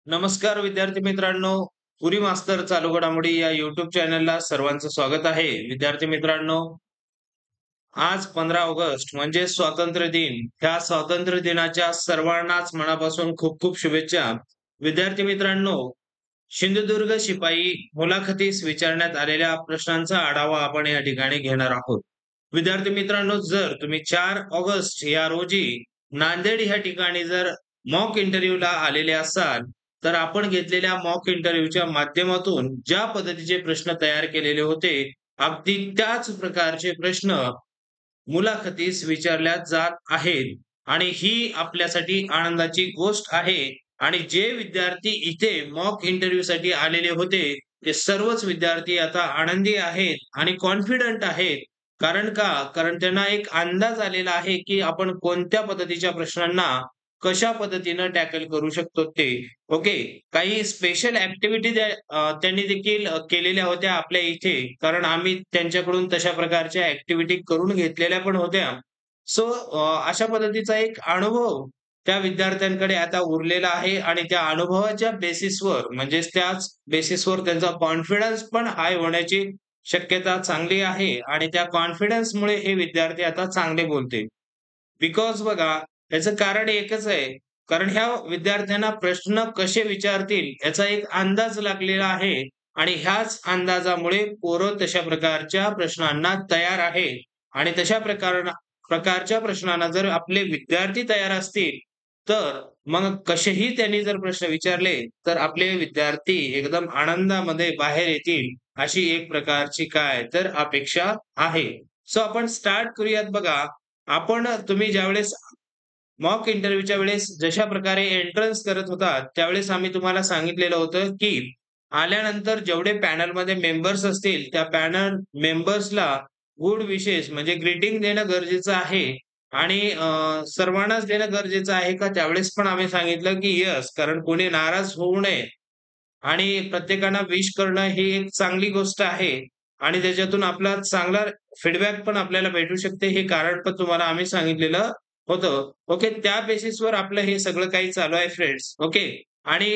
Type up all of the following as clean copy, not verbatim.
नमस्कार विद्यार्थी मित्रांनो. पुरी मास्तर चालू घडामोडी या YouTube चॅनलला सर्वांचं स्वागत आहे. विद्यार्थी मित्रांनो, आज 15 ऑगस्ट म्हणजे स्वातंत्र्य दिन. ह्या स्वातंत्र्य दिनाच्या सर्वांनाच मनापासून खूप खूप शुभेच्छा. विद्यार्थी मित्रांनो, सिंधुदुर्ग शिपाई मुलाखतीस विचारण्यात आलेल्या प्रश्नांचा आढावा आपण या ठिकाणी घेणार आहोत. विद्यार्थी मित्रांनो, जर तुम्ही 4 ऑगस्ट या रोजी नांदेड ह्या ठिकाणी जर मॉक इंटरव्ह्यूला आलेले असाल, तर आपण घेतलेल्या मॉक इंटरव्ह्यूच्या माध्यमातून ज्या पद्धतीचे प्रश्न तयार केलेले होते, अगदी त्याच प्रकारचे प्रश्न मुलाखतीस विचारल्या जात आहेत आणि ही आपल्यासाठी आनंदाची गोष्ट आहे. आणि जे विद्यार्थी इथे मॉक इंटरव्ह्यूसाठी आलेले होते, ते सर्वच विद्यार्थी आता आनंदी आहेत आणि कॉन्फिडंट आहेत. कारण का? कारण त्यांना एक अंदाज आलेला आहे, की आपण कोणत्या पद्धतीच्या प्रश्नांना कशा पद्धतीनं टॅकल करू शकतो ते. ओके. काही स्पेशल ॲक्टिव्हिटी त्यांनी देखील केलेल्या होत्या आपल्या इथे. कारण आम्ही त्यांच्याकडून तशा प्रकारच्या ॲक्टिव्हिटी करून घेतलेल्या पण होत्या. सो अशा पद्धतीचा एक अनुभव त्या विद्यार्थ्यांकडे आता उरलेला आहे आणि त्या अनुभवाच्या बेसिसवर म्हणजेच त्याच बेसिसवर त्यांचा कॉन्फिडन्स पण हाय होण्याची शक्यता चांगली आहे आणि त्या कॉन्फिडन्समुळे हे विद्यार्थी आता चांगले बोलतील. बिकॉज बघा, याचं कारण एकच आहे. कारण ह्या विद्यार्थ्यांना प्रश्न कसे विचारतील याचा एक अंदाज लागलेला आहे आणि ह्याच अंदाजामुळे पोरं तशा प्रकारच्या प्रश्नांना तयार आहे आणि तशा प्रकारच्या प्रश्नांना जर आपले विद्यार्थी तयार असतील, तर मग कसेही त्यांनी जर प्रश्न विचारले, तर आपले विद्यार्थी एकदम आनंदामध्ये बाहेर येतील, अशी एक प्रकारची काय तर अपेक्षा आहे. सो आपण स्टार्ट करूयात बघा. तुम्ही ज्यावेळेस मॉक इंटरव्ह्यूच्या वेळेस जशा प्रकारे एंट्रन्स करत होता, त्यावेळेस आम्ही तुम्हाला सांगितलेलं होतं, की आल्यानंतर जेवढे पॅनलमध्ये मेंबर्स असतील, त्या पॅनल मेंबर्सला गुड विशेस म्हणजे ग्रीटिंग देणं गरजेचं आहे आणि सर्वांनाच देणं गरजेचं आहे का? त्यावेळेस पण आम्ही सांगितलं, की येस. कारण कोणी नाराज होऊ नये आणि प्रत्येकाला विश करणं ही एक चांगली गोष्ट आहे आणि त्याच्यातून आपला चांगला फीडबॅक पण आपल्याला भेटू शकते. हे कारण पण तुम्हाला आम्ही सांगितलेलं होतं. ओके. त्या बेसिसवर आपलं हे सगळं काही चालू आहे फ्रेंड्स. ओके. आणि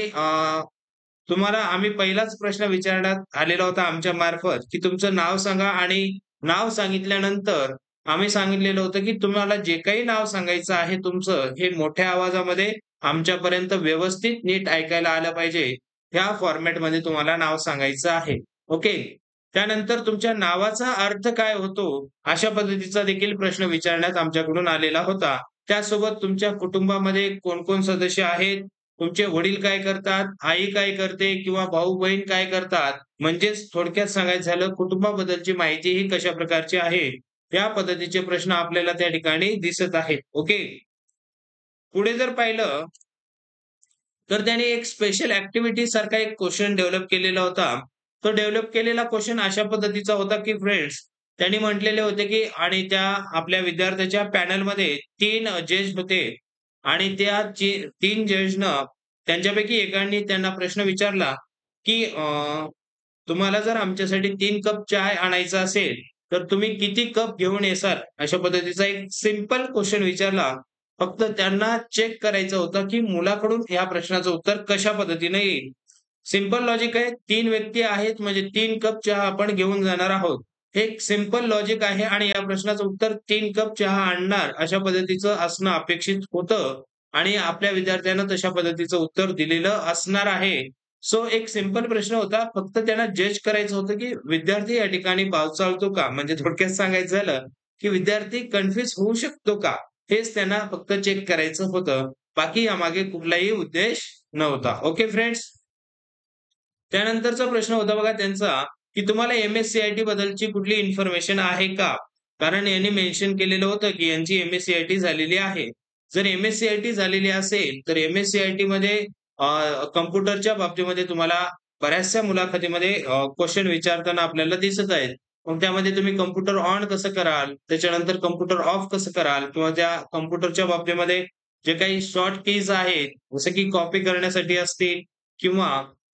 तुम्हाला आम्ही पहिलाच प्रश्न विचारण्यात आलेला होता आमच्या मार्फत, की तुमचं नाव सांगा आणि नाव सांगितल्यानंतर आम्ही सांगितलेलं होतं, की तुम्हाला जे काही नाव सांगायचं आहे तुमचं, हे मोठ्या आवाजामध्ये आमच्यापर्यंत व्यवस्थित नीट ऐकायला आलं पाहिजे. ह्या फॉर्मॅटमध्ये तुम्हाला नाव सांगायचं आहे. ओके. त्यानंतर तुमच्या नावाचा अर्थ काय होतो? अशा पद्धतीचा देखील प्रश्न विचारण्यात आमच्याकडून आलेला होता. त्यासोबत तुमच्या कुटुंबामध्ये कोण-कोण सदस्य आहेत? तुमचे वडील काय करतात? आई काय करते? किंवा भाऊ-बहीण काय करतात? म्हणजेच थोडक्यात सांगायचं झालं कुटुंबाबद्दलची माहिती ही कशा प्रकारची आहे? त्या पद्धतीचे प्रश्न आपल्याला त्या ठिकाणी दिसत आहेत. ओके. पुढे जर पाहिलं तर त्याने एक स्पेशल ॲक्टिव्हिटी सारखा एक क्वेशन डेव्हलप केलेला होता. तो डेव्हलप केलेला क्वेशन अशा पद्धतीचा होता, की फ्रेंड्स त्यांनी म्हटलेले होते, की आणि त्या आपल्या विद्यार्थ्याच्या पॅनलमध्ये 3 जज होते आणि त्या 3 जजनं त्यांच्यापैकी एकाने त्यांना प्रश्न विचारला, की तुम्हाला जर आमच्यासाठी 3 कप चहा आणायचा असेल, तर तुम्ही किती कप घेऊन येसाल? अशा पद्धतीचा एक सिंपल क्वेशन विचारला. फक्त त्यांना चेक करायचं होतं, की मुलाकडून ह्या प्रश्नाचं उत्तर कशा पद्धतीने येईल. सिंपल लॉजिक आहे. 3 व्यक्ती आहेत म्हणजे 3 कप चहा आपण घेऊन जाणार आहोत. हे एक सिंपल लॉजिक आहे आणि या प्रश्नाचं उत्तर 3 कप चहा आणणार अशा पद्धतीचं असणं अपेक्षित होतं आणि आपल्या विद्यार्थ्यांना तशा पद्धतीचं उत्तर दिलेलं असणार आहे. सो एक सिंपल प्रश्न होता. फक्त त्यांना जज करायचं होतं, की विद्यार्थी या ठिकाणी चालतो का? म्हणजे थोडक्यात सांगायचं झालं, की विद्यार्थी कन्फ्यूज होऊ शकतो का? हेच त्यांना फक्त चेक करायचं होतं. बाकी यामागे कुठलाही उद्देश नव्हता. Okay friends. त्यानंतरचा प्रश्न होता बघा त्यांचा, की तुम्हाला एम-एस-सी-आय-टी बद्दलची कुठली इन्फॉर्मेशन आहे का? कारण यांनी मेन्शन केलेलं होतं, की यांची एम-एस-सी-आय-टी झालेली आहे. जर एम-एस-सी-आय-टी झालेली असेल, तर एम-एस-सी-आय-टीमध्ये कॉम्प्युटरच्या बाबतीमध्ये तुम्हाला बऱ्याचशा मुलाखतीमध्ये क्वेशन विचारताना आपल्याला दिसत आहेत. मग त्यामध्ये तुम्ही कॉम्प्युटर ऑन कसं कराल? त्याच्यानंतर कॉम्प्युटर ऑफ कसं कराल? किंवा त्या कॉम्प्युटरच्या बाबतीमध्ये जे काही शॉर्ट कीज आहेत, जसं की कॉपी करण्यासाठी असतील किंवा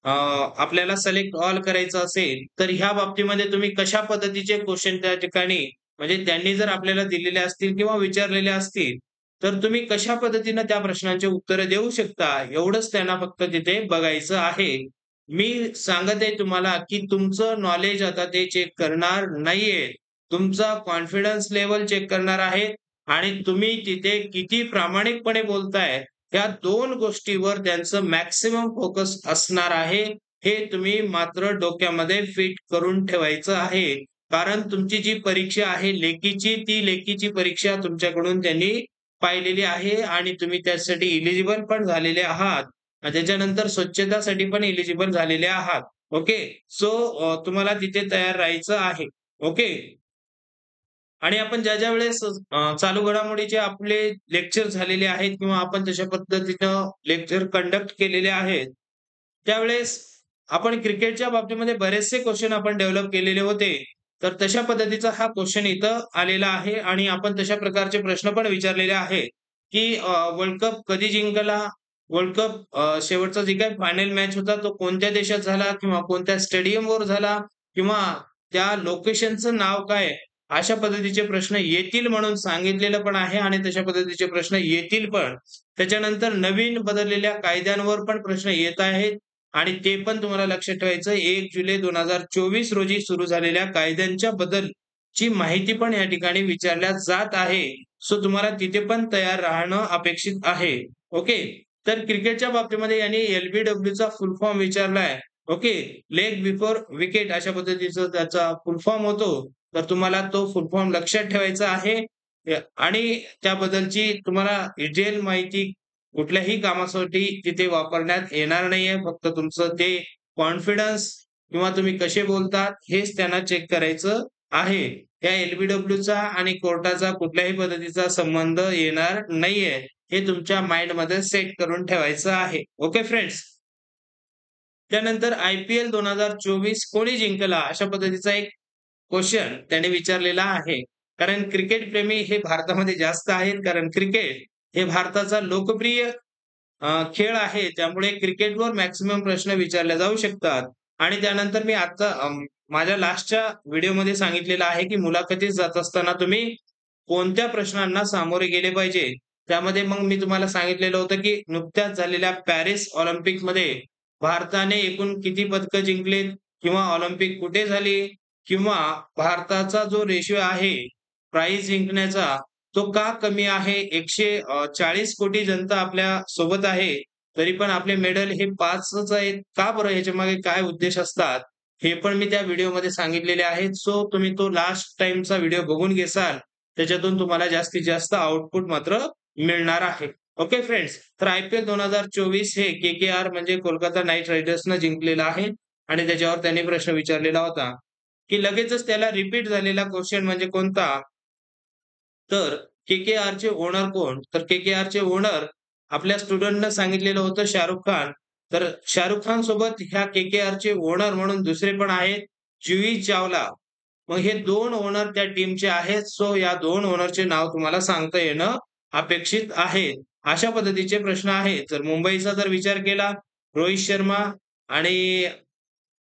आपल्याला सिलेक्ट ऑल करायचं असेल, तर ह्या बाबतीमध्ये तुम्ही कशा पद्धतीचे क्वेशन त्या ठिकाणी म्हणजे त्यांनी जर आपल्याला दिलेले असतील किंवा विचारलेले असतील, तर तुम्ही कशा पद्धतीनं त्या प्रश्नांची उत्तरं देऊ शकता, एवढंच त्यांना फक्त तिथे बघायचं आहे. मी सांगत आहे तुम्हाला, की तुमचं नॉलेज आता ते चेक करणार नाहीये. तुमचा कॉन्फिडन्स लेव्हल चेक करणार आहे आणि तुम्ही तिथे किती प्रामाणिकपणे बोलताय, या 2 गोष्टीवर त्यांचं मॅक्सिमम फोकस असणार आहे. हे तुम्ही मात्र डोक्यामध्ये फिट करून ठेवायचं आहे. कारण तुमची जी परीक्षा आहे लेखीची, ती लेखीची परीक्षा तुमच्याकडून त्यांनी पाहिलेली आहे आणि तुम्ही त्यासाठी एलिजिबल पण झालेले आहात. त्याच्यानंतर स्वच्छतासाठी पण एलिजिबल झालेले आहात. ओके. सो तुम्हाला तिथे तयार राहायचं आहे. ओके. आणि आपण ज्या वेळेस चालू घडामोडीचे आपले लेक्चर झालेले आहेत किंवा आपण तशा पद्धतीनं लेक्चर कंडक्ट केलेले आहेत. त्यावेळेस आपण क्रिकेटच्या बाबतीमध्ये बरेचसे क्वेशन आपण डेव्हलप केलेले होते. तर तशा पद्धतीचा हा क्वेशन इथं आलेला आहे आणि आपण तशा प्रकारचे प्रश्न पण विचारलेले आहेत, की वर्ल्ड कप कधी जिंकला? वर्ल्ड कप शेवटचा जे काही फायनल मॅच होता तो कोणत्या देशात झाला किंवा कोणत्या स्टेडियमवर झाला किंवा त्या लोकेशनचं नाव काय? अशा पद्धतीचे प्रश्न येतील म्हणून सांगितलेलं पण आहे आणि तशा पद्धतीचे प्रश्न येतील पण. त्याच्यानंतर नवीन बदललेल्या कायद्यांवर पण प्रश्न येत आहेत आणि ते पण तुम्हाला लक्षात ठेवायचं 1 जुलै 2024 रोजी सुरू झालेल्या कायद्यांच्या बदलची माहिती पण या ठिकाणी विचारल्या जात आहे. सो तुम्हाला तिथे पण तयार राहणं अपेक्षित आहे. ओके. तर क्रिकेटच्या बाबतीमध्ये यांनी एल-बी-डब्ल्यूचा फुल फॉर्म विचारलाय. ओके. लेग बिफोर विकेट अशा पद्धतीचा त्याचा फुल फॉर्म होतो. तर तुम्हाला तो फुल फॉर्म लक्षात ठेवायचा आहे. आणि त्याबद्दलची तुम्हाला डिटेल माहिती कुठल्याही कामासाठी तिथे वापरण्यात येणार नाहीये. फक्त तुमचं ते कॉन्फिडन्स किंवा तुम्ही कसे बोलतात हेच त्यांना चेक करायचं आहे. या एल-बी-डब्ल्यूचा आणि कोर्टाचा कुठल्याही पद्धतीचा संबंध येणार नाहीये. हे तुमच्या माइंडमध्ये सेट करून ठेवायचं आहे. Okay friends. त्यानंतर आय-पी-एल 2024 कोणी जिंकला? अशा पद्धतीचा एक क्वेशन त्याने विचारलेला आहे. कारण क्रिकेट प्रेमी हे भारतामध्ये जास्त आहेत. कारण क्रिकेट हे भारताचा लोकप्रिय खेळ आहे. त्यामुळे क्रिकेटवर मॅक्सिमम प्रश्न विचारले जाऊ शकतात. आणि त्यानंतर मी आता माझ्या लास्टच्या व्हिडिओमध्ये सांगितलेलं आहे, की मुलाखतीस जात असताना तुम्ही कोणत्या प्रश्नांना सामोरे गेले पाहिजे. त्यामध्ये मग मी तुम्हाला सांगितलेलं होतं, की नुकत्याच झालेल्या पॅरिस ऑलिम्पिकमध्ये भारताने एकूण किती पदकं जिंकलेत किंवा ऑलिम्पिक कुठे झाली किंवा भारताचा जो रेशिओ आहे प्राइझ जिंकण्याचा, तो का कमी आहे? 140 कोटी जनता आपल्या सोबत आहे. तरी पण आपले मेडल हे 5च आहेत. का बरं? ह्याच्यामागे काय उद्देश असतात? हे पण मी त्या व्हिडिओमध्ये सांगितलेले आहेत. सो तुम्ही तो लास्ट टाईमचा व्हिडिओ बघून घेसाल, त्याच्यातून तुम्हाला जास्तीत जास्त आउटपुट मात्र मिळणार आहे. Okay friends. तर आय-पी-एल 2024 हे के-के-आर म्हणजे कोलकाता नाईट रायडर्सनं जिंकलेलं आहे आणि त्याच्यावर त्यांनी प्रश्न विचारलेला होता, की लगेचच त्याला रिपीट झालेला क्वेशन म्हणजे कोणता? तर के-के-आरचे ओनर कोण? तर के-के-आरचे ओनर आपल्या स्टुडंटनं सांगितलेलं होतं शाहरुख खान. तर शाहरुख खान सोबत ह्या के-के-आरचे ओनर म्हणून दुसरे पण आहेत जुही चावला. मग हे 2 ओनर त्या टीमचे आहेत. सो या 2 ओनरचे नाव तुम्हाला सांगता येणं अपेक्षित आहे. अशा पद्धतीचे प्रश्न आहेत. जर मुंबईचा जर विचार केला, रोहित शर्मा आणि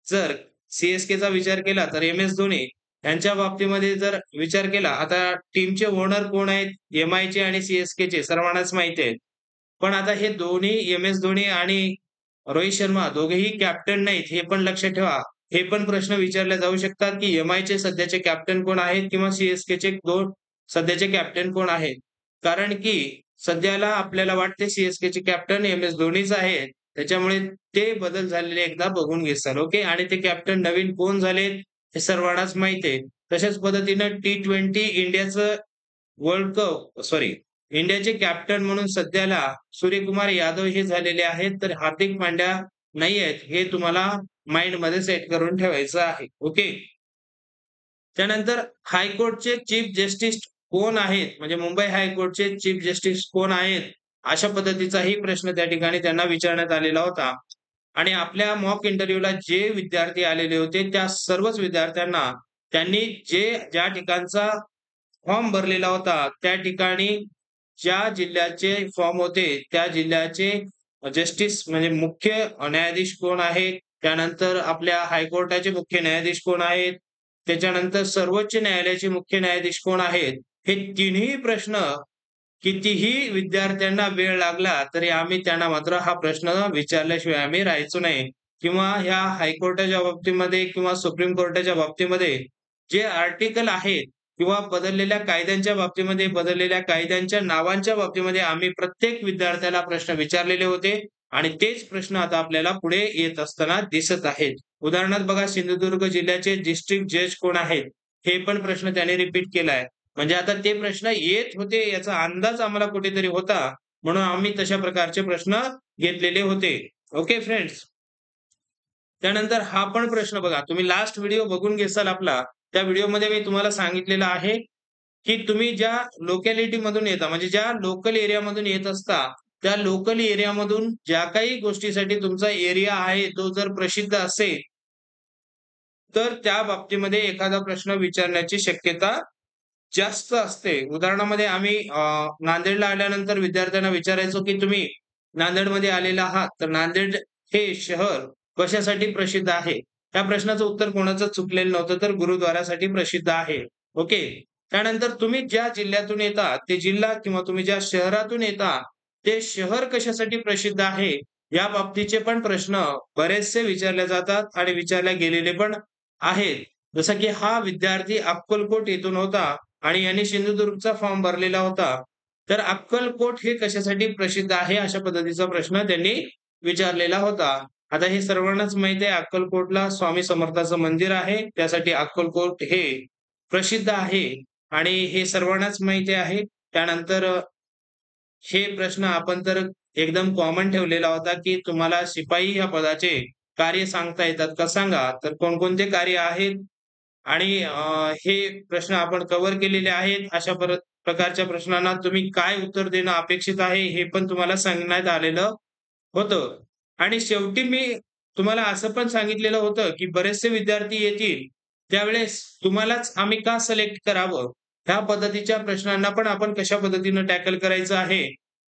जर सी-एस-केचा विचार केला तर एम-एस धोनी. यांच्या बाबतीमध्ये जर विचार केला, आता टीमचे ओनर कोण आहेत? एम-आयचे आणि सी-एस-केचे सर्वांनाच माहिती आहेत. पण आता हे दोन्ही एम-एस धोनी आणि रोहित शर्मा दोघेही कॅप्टन नाहीत, हे पण लक्षात ठेवा. हे पण प्रश्न विचारले जाऊ शकतात, की एम-आयचे सध्याचे कॅप्टन कोण आहेत? किंवा सी-एस-केचे 2 सध्याचे कॅप्टन कोण आहेत? कारण की सध्याला आपल्याला वाटते सी-एस-केचे कॅप्टन एम-एस धोनीच आहेत. त्याच्यामुळे ते बदल झालेले एकदा बघून घेसाल. ओके. आणि ते कॅप्टन नवीन कोण झालेत? हे सर्वांनाच माहिती आहे. तशाच पद्धतीनं टी-20 इंडियाचं वर्ल्ड कप सॉरी इंडियाचे कॅप्टन म्हणून सध्याला सूर्यकुमार यादव हे झालेले आहेत. तर हार्दिक पांड्या नाही आहेत. हे तुम्हाला माइंडमध्ये सेट करून ठेवायचं आहे. ओके. त्यानंतर हायकोर्टचे चीफ जस्टिस कोण आहेत? म्हणजे मुंबई हायकोर्टचे चीफ जस्टिस कोण आहेत? अशा पद्धतीचाही प्रश्न त्या ठिकाणी त्यांना विचारण्यात आलेला होता. आणि आपल्या मॉक इंटरव्ह्यूला जे विद्यार्थी आलेले होते, त्या सर्वच विद्यार्थ्यांना त्यांनी ज्या ठिकाणचा फॉर्म भरलेला होता, त्या ठिकाणी ज्या जिल्ह्याचे फॉर्म होते, त्या जिल्ह्याचे जस्टिस म्हणजे मुख्य न्यायाधीश कोण आहेत? त्यानंतर आपल्या हायकोर्टाचे मुख्य न्यायाधीश कोण आहेत? त्याच्यानंतर सर्वोच्च न्यायालयाचे मुख्य न्यायाधीश कोण आहेत? हे तिन्ही प्रश्न कितीही विद्यार्थ्यांना वेळ लागला तरी आम्ही त्यांना मात्र हा प्रश्न विचारल्याशिवाय आम्ही राहायचो नाही. किंवा ह्या हायकोर्टाच्या बाबतीमध्ये किंवा सुप्रीम कोर्टाच्या बाबतीमध्ये जे आर्टिकल आहेत किंवा बदललेल्या कायद्यांच्या बाबतीमध्ये, बदललेल्या कायद्यांच्या नावांच्या बाबतीमध्ये आम्ही प्रत्येक विद्यार्थ्याला प्रश्न विचारलेले होते आणि तेच प्रश्न आता आपल्याला पुढे येत असताना दिसत आहेत. उदाहरणार्थ बघा, सिंधुदुर्ग जिल्ह्याचे डिस्ट्रिक्ट जज कोण आहेत? हे पण प्रश्न त्याने रिपीट केलाय. म्हणजे आता ते प्रश्न येत होते याचा अंदाज आम्हाला कुठेतरी होता, म्हणून आम्ही तशा प्रकारचे प्रश्न घेतलेले होते. Okay friends. त्यानंतर हा पण प्रश्न बघा, तुम्ही लास्ट व्हिडिओ बघून घेसाल आपला, त्या व्हिडिओमध्ये मी तुम्हाला सांगितलेलं आहे, की तुम्ही ज्या लोकॅलिटीमधून येता म्हणजे ज्या लोकल एरियामधून येत असता, त्या लोकल एरियामधून ज्या काही गोष्टीसाठी तुमचा एरिया आहे तो जर प्रसिद्ध असेल, तर त्या बाबतीमध्ये एखादा प्रश्न विचारण्याची शक्यता जास्त असते. उदाहरणामध्ये आम्ही नांदेडला आल्यानंतर विद्यार्थ्यांना विचारायचो, की तुम्ही नांदेडमध्ये आलेला आहात, तर नांदेड हे शहर कशासाठी प्रसिद्ध आहे? त्या प्रश्नाचं उत्तर कोणाचं चुकलेलं नव्हतं, तर गुरुद्वारासाठी प्रसिद्ध आहे. ओके. त्यानंतर तुम्ही ज्या जिल्ह्यातून येता, ते जिल्हा किंवा तुम्ही ज्या शहरातून येता, ते शहर कशासाठी प्रसिद्ध आहे? या बाबतीचे पण प्रश्न बरेचसे विचारले जातात आणि विचारले गेलेले पण आहेत. जसं की हा विद्यार्थी अक्कलकोट येथून होता आणि यांनी सिंधुदुर्गचा फॉर्म भरलेला होता. तर अक्कलकोट हे कशासाठी प्रसिद्ध आहे? अशा पद्धतीचा प्रश्न त्यांनी विचारलेला होता. आता हे सर्वांनाच माहिती आहे, अक्कलकोटला स्वामी समर्थाचं मंदिर आहे. त्यासाठी अक्कलकोट हे प्रसिद्ध आहे आणि हे सर्वांनाच माहिती आहे. त्यानंतर हे प्रश्न आपण तर एकदम कॉमन ठेवलेला होता, की तुम्हाला शिपाई या पदाचे कार्य सांगता येतात का सांगा? तर कोणकोणते कार्य आहेत? आणि हे प्रश्न आपण कव्हर केलेले आहेत. अशा प्रकारच्या प्रश्नांना तुम्ही काय उत्तर देणं अपेक्षित आहे, हे पण तुम्हाला सांगण्यात आलेलं होतं. आणि शेवटी मी तुम्हाला असं पण सांगितलेलं होतं, की बरेचसे विद्यार्थी येतील, त्यावेळेस तुम्हालाच आम्ही का सिलेक्ट करावं? ह्या पद्धतीच्या प्रश्नांना पण आपण कशा पद्धतीनं टॅकल करायचं आहे,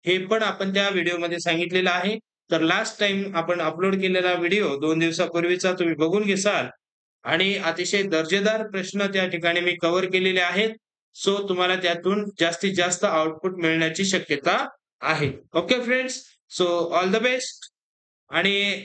हे पण आपण त्या व्हिडिओमध्ये सांगितलेलं आहे. तर लास्ट टाईम आपण अपलोड केलेला व्हिडिओ 2 दिवसापूर्वीचा तुम्ही बघून घेसाल आणि अतिशय दर्जेदार प्रश्न त्या ठिकाणी मी कव्हर केलेले आहेत. सो तुम्हाला त्यातून जास्तीत जास्त आउटपुट मिळण्याची शक्यता आहे. Okay friends. So all the best आणि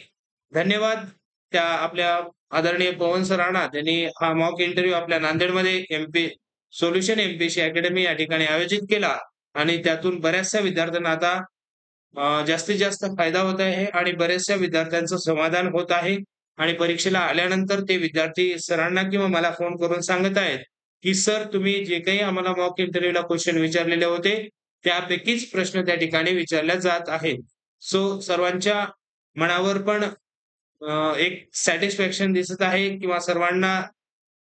धन्यवाद त्या आपल्या आदरणीय पवन सरांना. त्यांनी हा मॉक इंटरव्ह्यू आपल्या नांदेडमध्ये सोल्युशन एम-पी-एस-सी अकॅडमी या ठिकाणी आयोजित केला आणि त्यातून बऱ्याचशा विद्यार्थ्यांना आता जास्तीत जास्त फायदा होत आहे आणि बऱ्याचशा विद्यार्थ्यांचं समाधान होत आहे आणि परीक्षेला आल्यानंतर ते विद्यार्थी सरांना किंवा मला फोन करून सांगत आहेत, की "सर तुम्ही जे काही आम्हाला मॉक इंटरव्ह्यूला क्वेशन विचारलेले होते, त्यापैकीच प्रश्न त्या ठिकाणी विचारल्या जात आहेत." सो सर्वांच्या मनावर पण एक सॅटिस्फॅक्शन दिसत आहे किंवा सर्वांना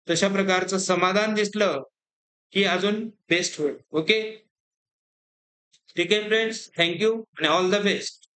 तशा प्रकारचं समाधान दिसलं, की अजून बेस्ट होईल. ओके. ठीक आहे फ्रेंड्स. थँक यू आणि ऑल द बेस्ट.